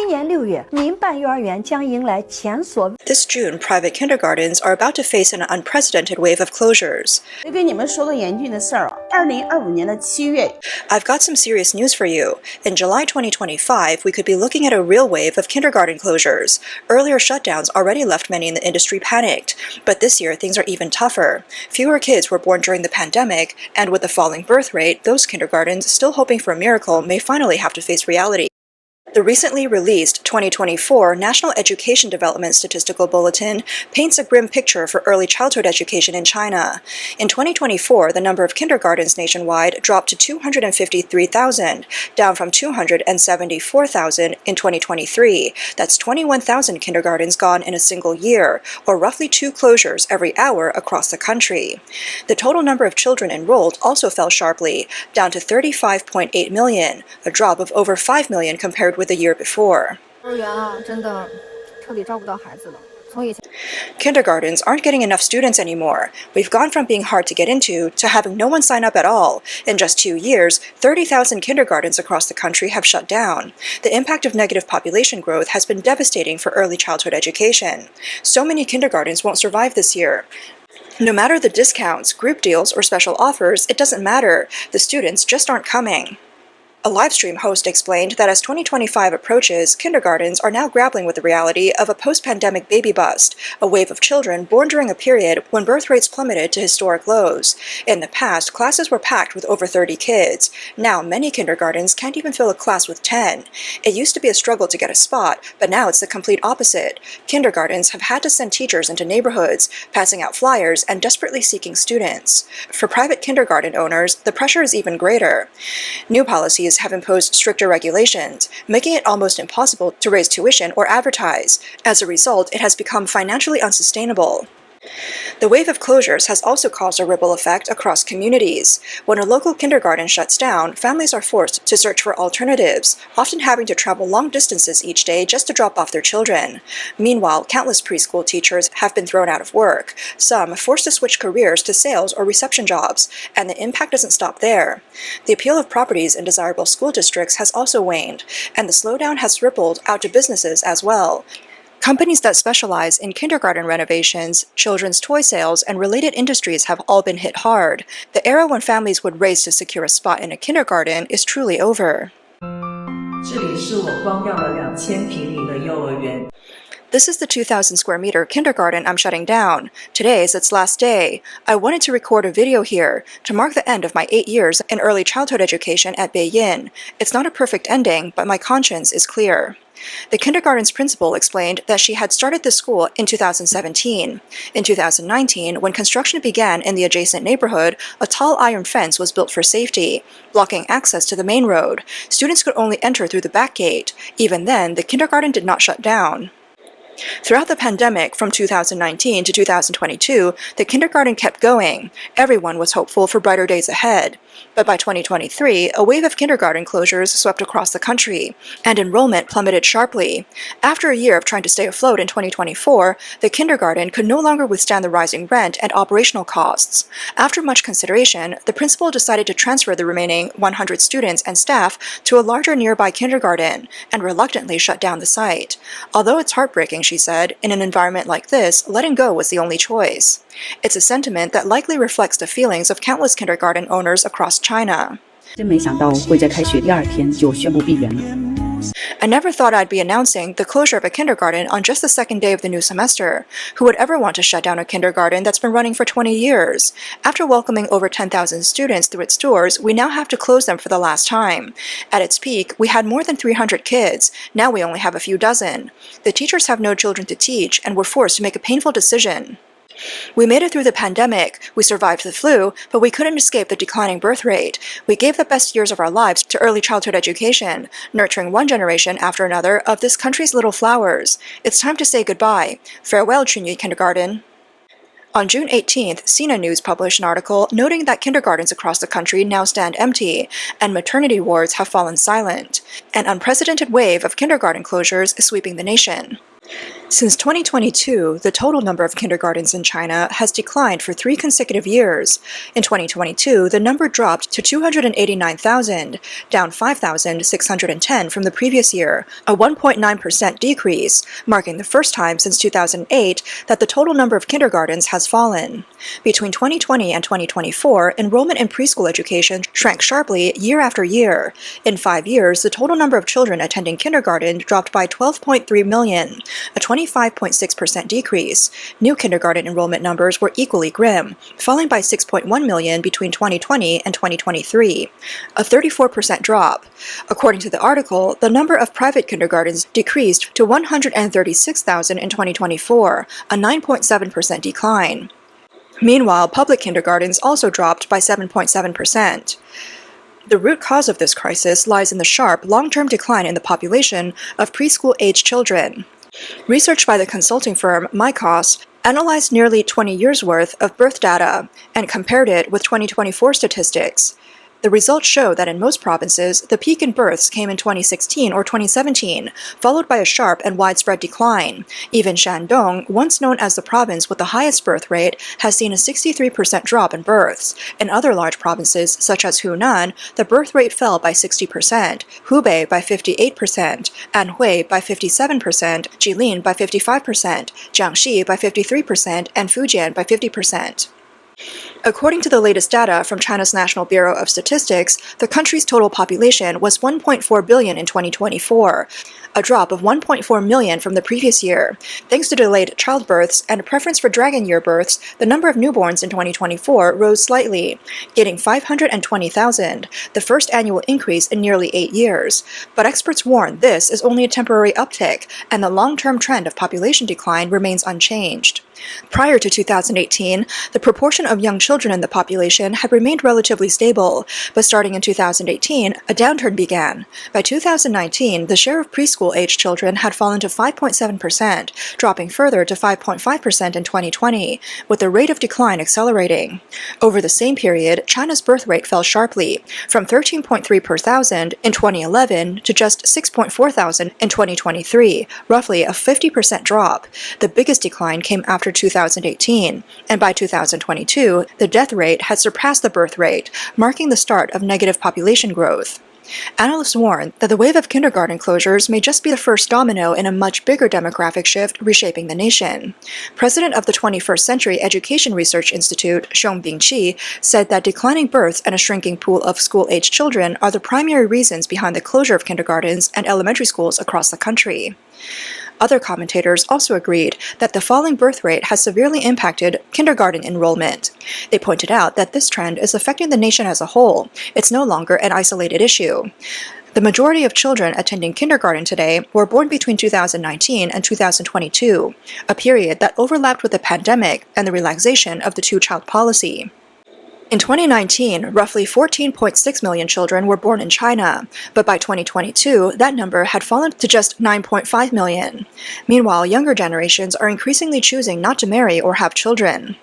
今年6月，民办幼儿园将迎来前所 This June, private kindergartens are about to face an unprecedented wave of closures. 跟你们说个严峻的事儿，2025年的7月 I've got some serious news for you. In July 2025, we could be looking at a real wave of kindergarten closures. Earlier shutdowns already left many in the industry panicked, but this year things are even tougher. Fewer kids were born during the pandemic, and with the falling birth rate, those kindergartens still hoping for a miracle may finally have to face reality. The recently released 2024 National Education Development Statistical Bulletin paints a grim picture for early childhood education in China. In 2024, the number of kindergartens nationwide dropped to 253,000, down from 274,000 in 2023. That's 21,000 kindergartens gone in a single year, or roughly 2 closures every hour across the country. The total number of children enrolled also fell sharply, down to 35.8 million, a drop of over 5 million compared with the year before. Kindergartens aren't getting enough students anymore. We've gone from being hard to get into to having no one sign up at all. In just 2 years, 30,000 kindergartens across the country have shut down. The impact of negative population growth has been devastating for early childhood education. So many kindergartens won't survive this year. No matter the discounts, group deals, or special offers, it doesn't matter. The students just aren't coming. A livestream host explained that as 2025 approaches, kindergartens are now grappling with the reality of a post-pandemic baby bust, a wave of children born during a period when birth rates plummeted to historic lows. In the past, classes were packed with over 30 kids. Now, many kindergartens can't even fill a class with 10. It used to be a struggle to get a spot, but now it's the complete opposite. Kindergartens have had to send teachers into neighborhoods, passing out flyers and desperately seeking students. For private kindergarten owners, the pressure is even greater. New policies have imposed stricter regulations, making it almost impossible to raise tuition or advertise. As a result, it has become financially unsustainable. The wave of closures has also caused a ripple effect across communities. When a local kindergarten shuts down, families are forced to search for alternatives, often having to travel long distances each day just to drop off their children. Meanwhile, countless preschool teachers have been thrown out of work, some forced to switch careers to sales or reception jobs, and the impact doesn't stop there. The appeal of properties in desirable school districts has also waned, and the slowdown has rippled out to businesses as well. Companies that specialize in kindergarten renovations, children's toy sales, and related industries have all been hit hard. The era when families would race to secure a spot in a kindergarten is truly over. This is the 2,000 square meter kindergarten I'm shutting down. Today is its last day. I wanted to record a video here to mark the end of my 8 years in early childhood education at Beiyin. It's not a perfect ending, but my conscience is clear. The kindergarten's principal explained that she had started the school in 2017. In 2019, when construction began in the adjacent neighborhood, a tall iron fence was built for safety, blocking access to the main road. Students could only enter through the back gate. Even then, the kindergarten did not shut down. Throughout the pandemic, from 2019 to 2022, the kindergarten kept going. Everyone was hopeful for brighter days ahead. But by 2023, a wave of kindergarten closures swept across the country, and enrollment plummeted sharply. After a year of trying to stay afloat in 2024, the kindergarten could no longer withstand the rising rent and operational costs. After much consideration, the principal decided to transfer the remaining 100 students and staff to a larger nearby kindergarten, and reluctantly shut down the site. Although it's heartbreaking, she said, in an environment like this, letting go was the only choice. It's a sentiment that likely reflects the feelings of countless kindergarten owners across China. I never thought I'd be announcing the closure of a kindergarten on just the second day of the new semester. Who would ever want to shut down a kindergarten that's been running for 20 years? After welcoming over 10,000 students through its doors, we now have to close them for the last time. At its peak, we had more than 300 kids. Now we only have a few dozen. The teachers have no children to teach and were forced to make a painful decision. We made it through the pandemic, we survived the flu, but we couldn't escape the declining birth rate. We gave the best years of our lives to early childhood education, nurturing one generation after another of this country's little flowers. It's time to say goodbye. Farewell, Chunyi Kindergarten. On June 18th, Sina News published an article noting that kindergartens across the country now stand empty, and maternity wards have fallen silent. An unprecedented wave of kindergarten closures is sweeping the nation. Since 2022, the total number of kindergartens in China has declined for 3 consecutive years. In 2022, the number dropped to 289,000, down 5,610 from the previous year, a 1.9% decrease, marking the first time since 2008 that the total number of kindergartens has fallen. Between 2020 and 2024, enrollment in preschool education shrank sharply year after year. In 5 years, the total number of children attending kindergarten dropped by 12.3 million, a 25.6% decrease. New kindergarten enrollment numbers were equally grim, falling by 6.1 million between 2020 and 2023, a 34% drop. According to the article, the number of private kindergartens decreased to 136,000 in 2024, a 9.7% decline. Meanwhile, public kindergartens also dropped by 7.7%. The root cause of this crisis lies in the sharp, long-term decline in the population of preschool-age children. Research by the consulting firm MyCos analyzed nearly 20 years' worth of birth data and compared it with 2024 statistics. The results show that in most provinces, the peak in births came in 2016 or 2017, followed by a sharp and widespread decline. Even Shandong, once known as the province with the highest birth rate, has seen a 63% drop in births. In other large provinces, such as Hunan, the birth rate fell by 60%, Hubei by 58%, Anhui by 57%, Jilin by 55%, Jiangxi by 53%, and Fujian by 50%. According to the latest data from China's National Bureau of Statistics, the country's total population was 1.4 billion in 2024, a drop of 1.4 million from the previous year. Thanks to delayed childbirths and a preference for dragon year births, the number of newborns in 2024 rose slightly, gaining 520,000, the first annual increase in nearly 8 years. But experts warn this is only a temporary uptick, and the long-term trend of population decline remains unchanged. Prior to 2018, the proportion of young children in the population had remained relatively stable, but starting in 2018, a downturn began. By 2019, the share of preschool-age children had fallen to 5.7%, dropping further to 5.5% in 2020, with the rate of decline accelerating. Over the same period, China's birth rate fell sharply, from 13.3 per thousand in 2011 to just 6.4 thousand in 2023, roughly a 50% drop. The biggest decline came after 2018, and by 2022, the death rate had surpassed the birth rate, marking the start of negative population growth. Analysts warn that the wave of kindergarten closures may just be the first domino in a much bigger demographic shift reshaping the nation. President of the 21st Century Education Research Institute, Xiong Bingqi, said that declining births and a shrinking pool of school-age children are the primary reasons behind the closure of kindergartens and elementary schools across the country. Other commentators also agreed that the falling birth rate has severely impacted kindergarten enrollment. They pointed out that this trend is affecting the nation as a whole. It's no longer an isolated issue. The majority of children attending kindergarten today were born between 2019 and 2022, a period that overlapped with the pandemic and the relaxation of the two-child policy. In 2019, roughly 14.6 million children were born in China, but by 2022, that number had fallen to just 9.5 million. Meanwhile, younger generations are increasingly choosing not to marry or have children.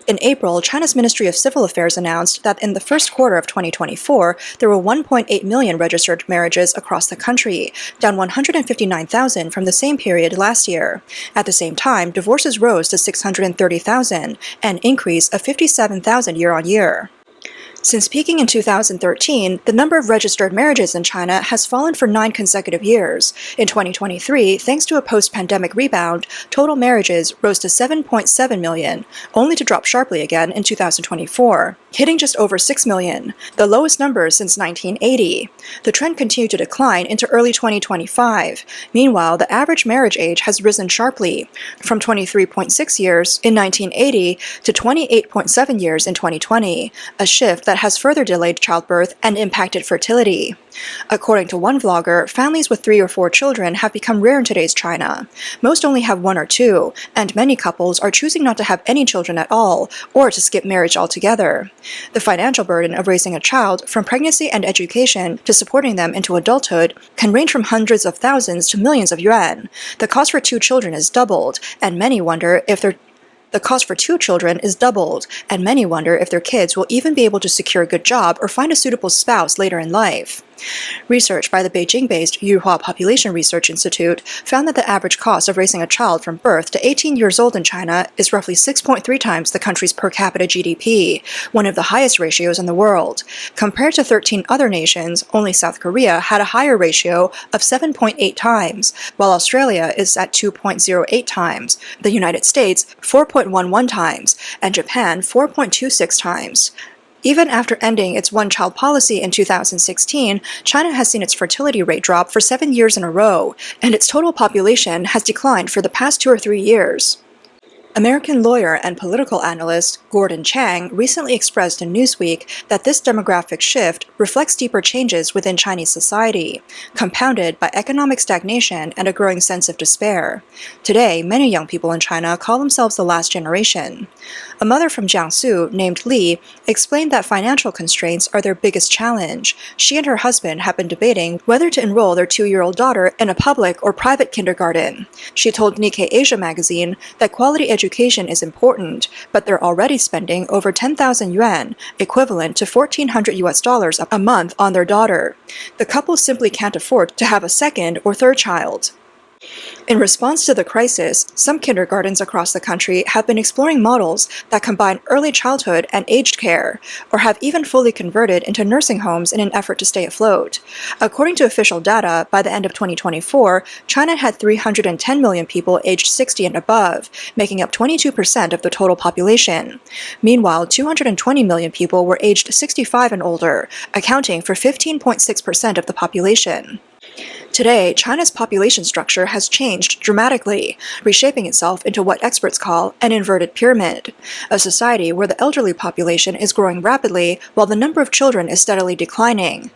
In April, China's Ministry of Civil Affairs announced that in the first quarter of 2024, there were 1.8 million registered marriages across the country, down 159,000 from the same period last year. At the same time, divorces rose to 630,000, an increase of 57,000 year-on-year. Since peaking in 2013, the number of registered marriages in China has fallen for 9 consecutive years. In 2023, thanks to a post-pandemic rebound, total marriages rose to 7.7 million, only to drop sharply again in 2024, hitting just over 6 million, the lowest number since 1980. The trend continued to decline into early 2025. Meanwhile, the average marriage age has risen sharply, from 23.6 years in 1980 to 28.7 years in 2020, a shift that has further delayed childbirth and impacted fertility. According to one vlogger, families with 3 or 4 children have become rare in today's China. Most only have 1 or 2, and many couples are choosing not to have any children at all, or to skip marriage altogether. The financial burden of raising a child, from pregnancy and education to supporting them into adulthood, can range from hundreds of thousands to millions of yuan. The cost for 2 children is doubled, and many wonder if the cost for 2 children is doubled, and many wonder if their kids will even be able to secure a good job or find a suitable spouse later in life. Research by the Beijing-based Yuhua Population Research Institute found that the average cost of raising a child from birth to 18 years old in China is roughly 6.3 times the country's per capita GDP, one of the highest ratios in the world. Compared to 13 other nations, only South Korea had a higher ratio of 7.8 times, while Australia is at 2.08 times, the United States 4.11 times, and Japan 4.26 times. Even after ending its one-child policy in 2016, China has seen its fertility rate drop for 7 years in a row, and its total population has declined for the past 2 or 3 years. American lawyer and political analyst Gordon Chang recently expressed in Newsweek that this demographic shift reflects deeper changes within Chinese society, compounded by economic stagnation and a growing sense of despair. Today, many young people in China call themselves the last generation. A mother from Jiangsu, named Li, explained that financial constraints are their biggest challenge. She and her husband have been debating whether to enroll their 2-year-old daughter in a public or private kindergarten. She told Nikkei Asia magazine that quality education is important, but they're already spending over 10,000 yuan, equivalent to $1,400 a month on their daughter. The couple simply can't afford to have a second or third child. In response to the crisis, some kindergartens across the country have been exploring models that combine early childhood and aged care, or have even fully converted into nursing homes in an effort to stay afloat. According to official data, by the end of 2024, China had 310 million people aged 60 and above, making up 22% of the total population. Meanwhile, 220 million people were aged 65 and older, accounting for 15.6% of the population. Today, China's population structure has changed dramatically, reshaping itself into what experts call an inverted pyramid, a society where the elderly population is growing rapidly while the number of children is steadily declining.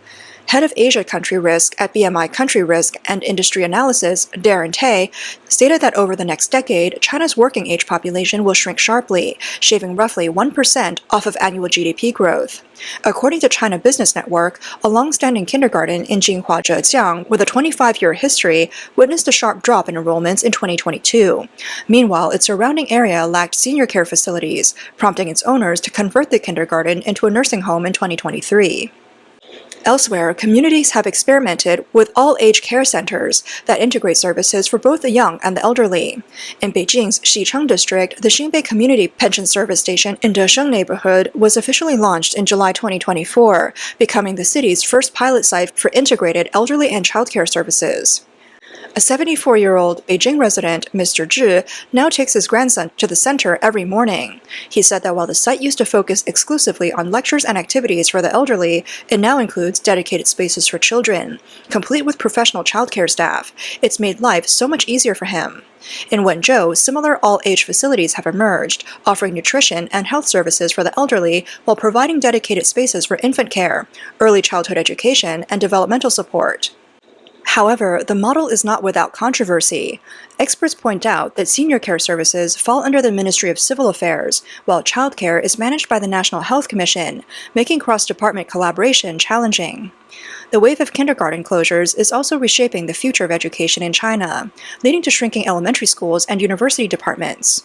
Head of Asia Country Risk at BMI Country Risk and Industry Analysis, Darren Tay, stated that over the next decade, China's working age population will shrink sharply, shaving roughly 1% off of annual GDP growth. According to China Business Network, a long-standing kindergarten in Jinhua, Zhejiang, with a 25-year history, witnessed a sharp drop in enrollments in 2022. Meanwhile, its surrounding area lacked senior care facilities, prompting its owners to convert the kindergarten into a nursing home in 2023. Elsewhere, communities have experimented with all-age care centers that integrate services for both the young and the elderly. In Beijing's Xicheng district, the Xinbei Community Pension Service Station in Desheng neighborhood was officially launched in July 2024, becoming the city's first pilot site for integrated elderly and childcare services. A 74-year-old Beijing resident, Mr. Zhi, now takes his grandson to the center every morning. He said that while the site used to focus exclusively on lectures and activities for the elderly, it now includes dedicated spaces for children. Complete with professional childcare staff, it's made life so much easier for him. In Wenzhou, similar all-age facilities have emerged, offering nutrition and health services for the elderly while providing dedicated spaces for infant care, early childhood education, and developmental support. However, the model is not without controversy. Experts point out that senior care services fall under the Ministry of Civil Affairs, while childcare is managed by the National Health Commission, making cross-department collaboration challenging. The wave of kindergarten closures is also reshaping the future of education in China, leading to shrinking elementary schools and university departments.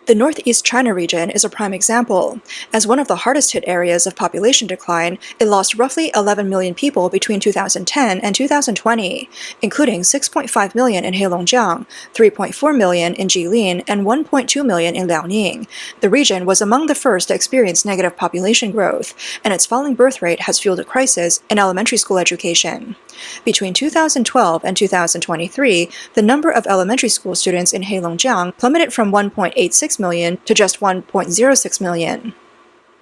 The Northeast China region is a prime example. As one of the hardest-hit areas of population decline, it lost roughly 11 million people between 2010 and 2020, including 6.5 million in Heilongjiang, 3.4 million in Jilin, and 1.2 million in Liaoning. The region was among the first to experience negative population growth, and its falling birth rate has fueled a crisis in elementary school education. Between 2012 and 2023, the number of elementary school students in Heilongjiang plummeted from 1.86 million to just 1.06 million.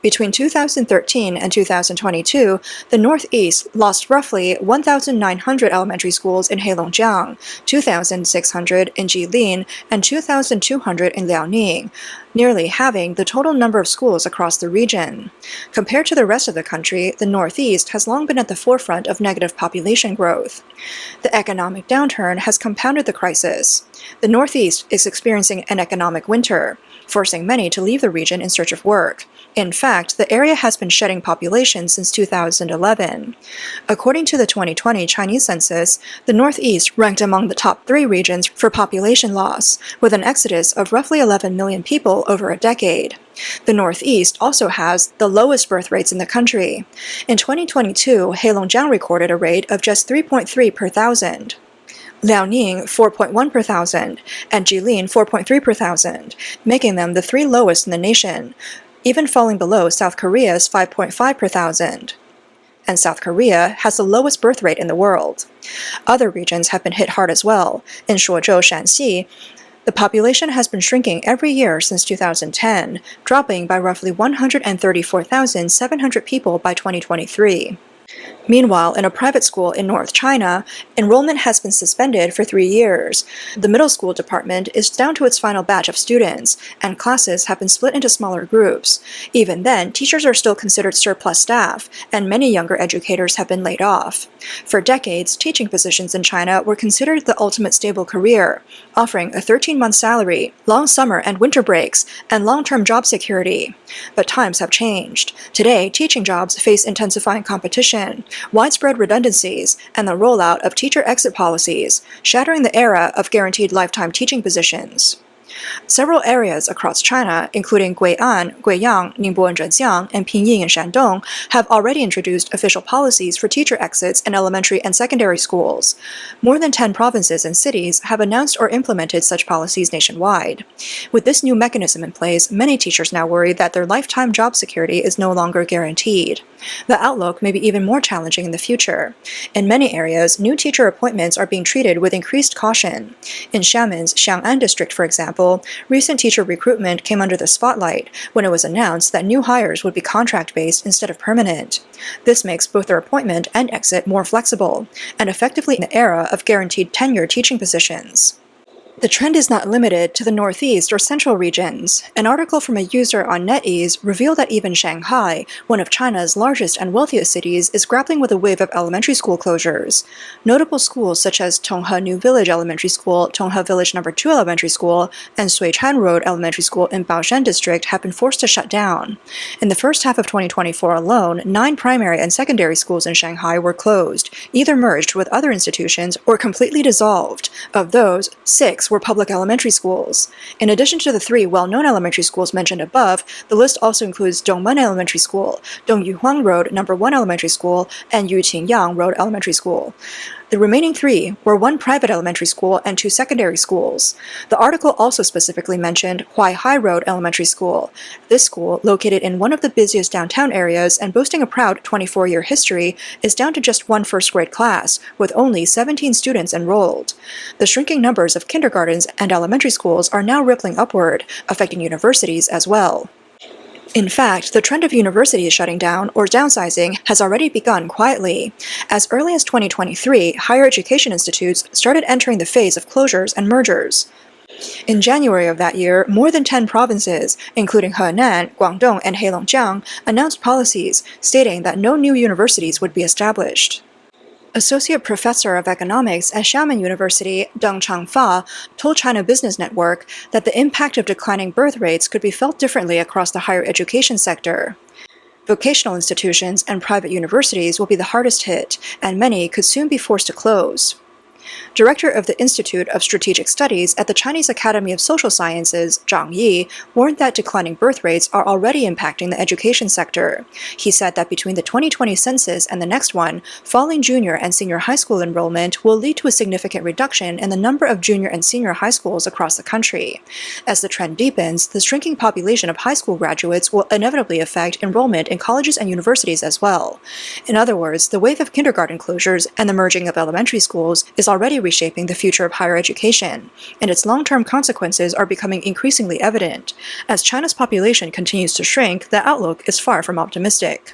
Between 2013 and 2022, the Northeast lost roughly 1,900 elementary schools in Heilongjiang, 2,600 in Jilin, and 2,200 in Liaoning, nearly halving the total number of schools across the region. Compared to the rest of the country, the Northeast has long been at the forefront of negative population growth. The economic downturn has compounded the crisis. The Northeast is experiencing an economic winter. forcing many to leave the region in search of work. In fact, the area has been shedding population since 2011. According to the 2020 Chinese census, the Northeast ranked among the top 3 regions for population loss, with an exodus of roughly 11 million people over a decade. The Northeast also has the lowest birth rates in the country. In 2022, Heilongjiang recorded a rate of just 3.3 per thousand. Liaoning 4.1 per thousand, and Jilin 4.3 per thousand, making them the 3 lowest in the nation, even falling below South Korea's 5.5 per thousand. And South Korea has the lowest birth rate in the world. Other regions have been hit hard as well. In Shuozhou, Shanxi, the population has been shrinking every year since 2010, dropping by roughly 134,700 people by 2023. Meanwhile, in a private school in North China, enrollment has been suspended for 3 years. The middle school department is down to its final batch of students, and classes have been split into smaller groups. Even then, teachers are still considered surplus staff, and many younger educators have been laid off. For decades, teaching positions in China were considered the ultimate stable career, offering a 13-month salary, long summer and winter breaks, and long-term job security. But times have changed. Today, teaching jobs face intensifying competition, widespread redundancies, and the rollout of teacher exit policies, shattering the era of guaranteed lifetime teaching positions. Several areas across China, including Gui'an, Guiyang, Ningbo and Zhejiang, and Pinyin and Shandong, have already introduced official policies for teacher exits in elementary and secondary schools. More than 10 provinces and cities have announced or implemented such policies nationwide. With this new mechanism in place, many teachers now worry that their lifetime job security is no longer guaranteed. The outlook may be even more challenging in the future. In many areas, new teacher appointments are being treated with increased caution. In Xiamen's Xiang'an district, for example, recent teacher recruitment came under the spotlight when it was announced that new hires would be contract-based instead of permanent. This makes both their appointment and exit more flexible, and effectively in the era of guaranteed tenure teaching positions. The trend is not limited to the Northeast or Central regions. An article from a user on NetEase revealed that even Shanghai, one of China's largest and wealthiest cities, is grappling with a wave of elementary school closures. Notable schools such as Tonghe New Village Elementary School, Tonghe Village No. 2 Elementary School, and Suichan Road Elementary School in Baoshan District have been forced to shut down. In the first half of 2024 alone, 9 primary and secondary schools in Shanghai were closed, either merged with other institutions or completely dissolved. Of those, 6 were public elementary schools. In addition to the 3 well-known elementary schools mentioned above, the list also includes Dongmen Elementary School, Dongyuhuang Road No. 1 Elementary School, and Yuqingyang Road Elementary School. The remaining 3 were 1 private elementary school and 2 secondary schools. The article also specifically mentioned Huaihai Road Elementary School. This school, located in one of the busiest downtown areas and boasting a proud 24-year history, is down to just 1 first-grade class, with only 17 students enrolled. The shrinking numbers of kindergartens and elementary schools are now rippling upward, affecting universities as well. In fact, the trend of universities shutting down or downsizing has already begun quietly. As early as 2023, higher education institutes started entering the phase of closures and mergers. In January of that year, more than 10 provinces, including Henan, Guangdong, and Heilongjiang, announced policies stating that no new universities would be established. Associate Professor of Economics at Xiamen University, Deng Changfa, told China Business Network that the impact of declining birth rates could be felt differently across the higher education sector. Vocational institutions and private universities will be the hardest hit, and many could soon be forced to close. Director of the Institute of Strategic Studies at the Chinese Academy of Social Sciences, Zhang Yi, warned that declining birth rates are already impacting the education sector. He said that between the 2020 census and the next one, falling junior and senior high school enrollment will lead to a significant reduction in the number of junior and senior high schools across the country. As the trend deepens, the shrinking population of high school graduates will inevitably affect enrollment in colleges and universities as well. In other words, the wave of kindergarten closures and the merging of elementary schools is already reshaping the future of higher education, and its long-term consequences are becoming increasingly evident. As China's population continues to shrink, the outlook is far from optimistic.